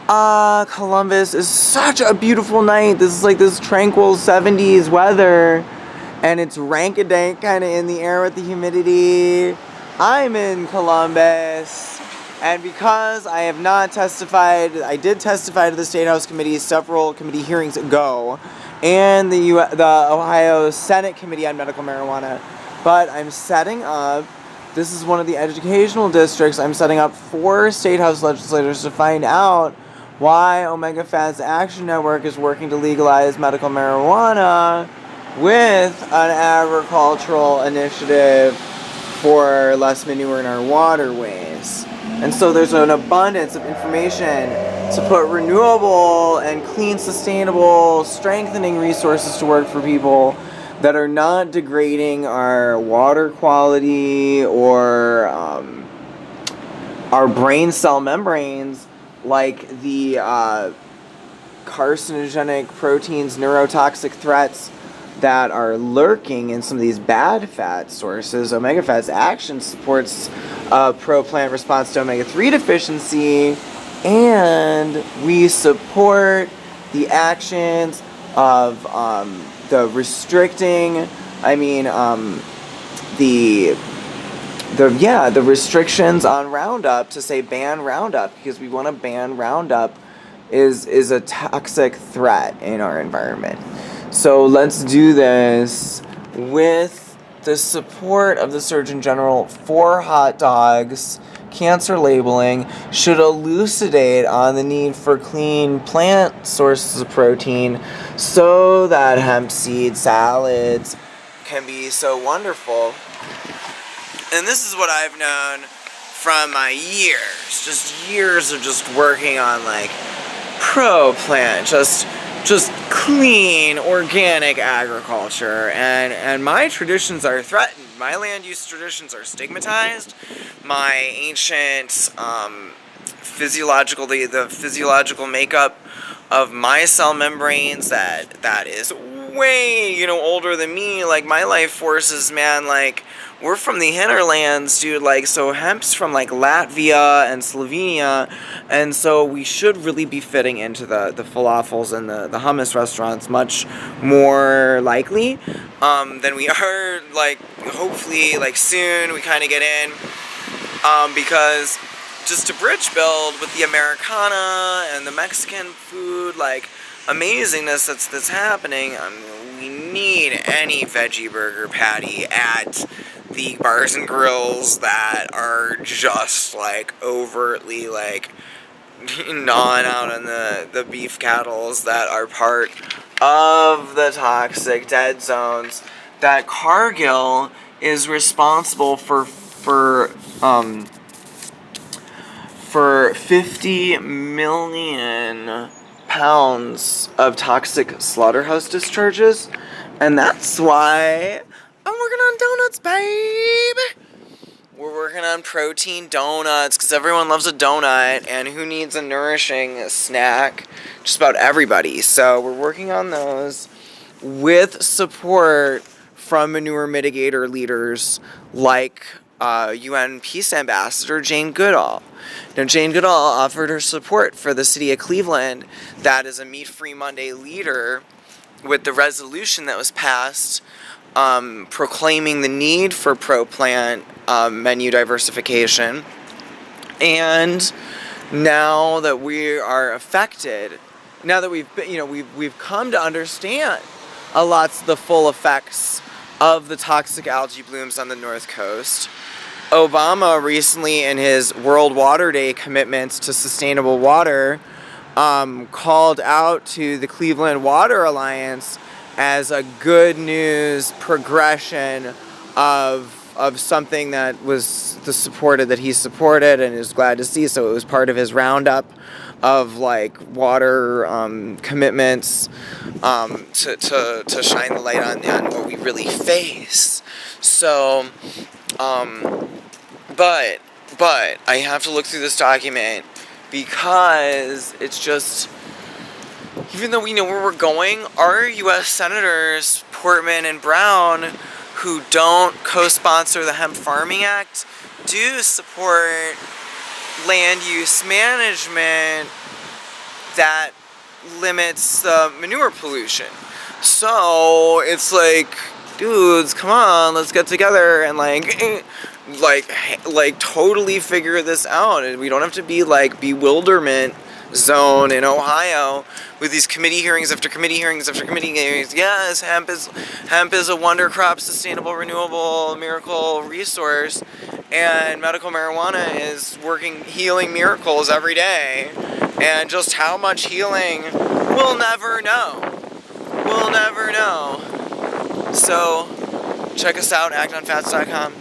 Columbus is such a beautiful night. This is like this tranquil 70s weather, and it's rank-a-dank kind of in the air with the humidity. I'm in Columbus, and because I have not testified, I did testify to the State House Committee several committee hearings ago, and the Ohio Senate Committee on Medical Marijuana, but I'm setting up. This is one of the educational districts. I'm setting up 4 State House legislators to find out why OmegaFatsAction Network is working to legalize medical marijuana with an agricultural initiative for less manure in our waterways. And so there's an abundance of information to put renewable and clean, sustainable, strengthening resources to work for people that are not degrading our water quality or our brain cell membranes, like the carcinogenic proteins, neurotoxic threats that are lurking in some of these bad fat sources. OmegaFatsAction supports pro-plant response to omega-3 deficiency, and we support the actions of the restricting, the restrictions on Roundup, to say ban Roundup, because we want to ban Roundup is a toxic threat in our environment. So let's do this with the support of the Surgeon General for hot dogs. Cancer labeling should elucidate on the need for clean plant sources of protein so that hemp seed salads can be so wonderful. And this is what I've known from my years of just working on like pro-plant, just clean, organic agriculture, and my traditions are threatened. My land use traditions are stigmatized. My ancient physiological makeup of my cell membranes that is way, older than me. Like, my life forces, man, like, we're from the hinterlands, dude. Like, so hemp's from like Latvia and Slovenia, and so we should really be fitting into the falafels and the hummus restaurants much more likely than we are. Like, hopefully, like, soon we kind of get in, because just to bridge build with the Americana and the Mexican food, like, amazingness that's happening. We need any veggie burger patty at the bars and grills that are just like overtly like gnawing out on the beef cattles that are part of the toxic dead zones that Cargill is responsible for 50 million pounds of toxic slaughterhouse discharges, and that's why I'm working on donuts, babe. We're working on protein donuts, because everyone loves a donut, and who needs a nourishing snack? Just about everybody. So we're working on those with support from manure mitigator leaders like UN Peace Ambassador Jane Goodall. Now, Jane Goodall offered her support for the city of Cleveland, that is a Meat-Free Monday leader, with the resolution that was passed proclaiming the need for pro-plant menu diversification. And now that we are affected, now that we've come to understand a lot of the full effects of the toxic algae blooms on the North Coast, Obama recently, in his World Water Day commitments to sustainable water, called out to the Cleveland Water Alliance as a good news progression of something that was that he supported and is glad to see. So it was part of his roundup of like water commitments to shine the light on what we really face. So but I have to look through this document because it's just, even though we know where we're going, our U.S. Senators, Portman and Brown, who don't co-sponsor the Hemp Farming Act, do support land use management that limits manure pollution. So it's like, dudes, come on, let's get together and like totally figure this out. And we don't have to be like bewilderment zone in Ohio with these committee hearings after committee hearings after committee hearings. Yes, hemp is a wonder crop, sustainable, renewable, miracle resource, and medical marijuana is healing miracles every day. And just how much healing, we'll never know. We'll never know. So check us out, actonfats.com.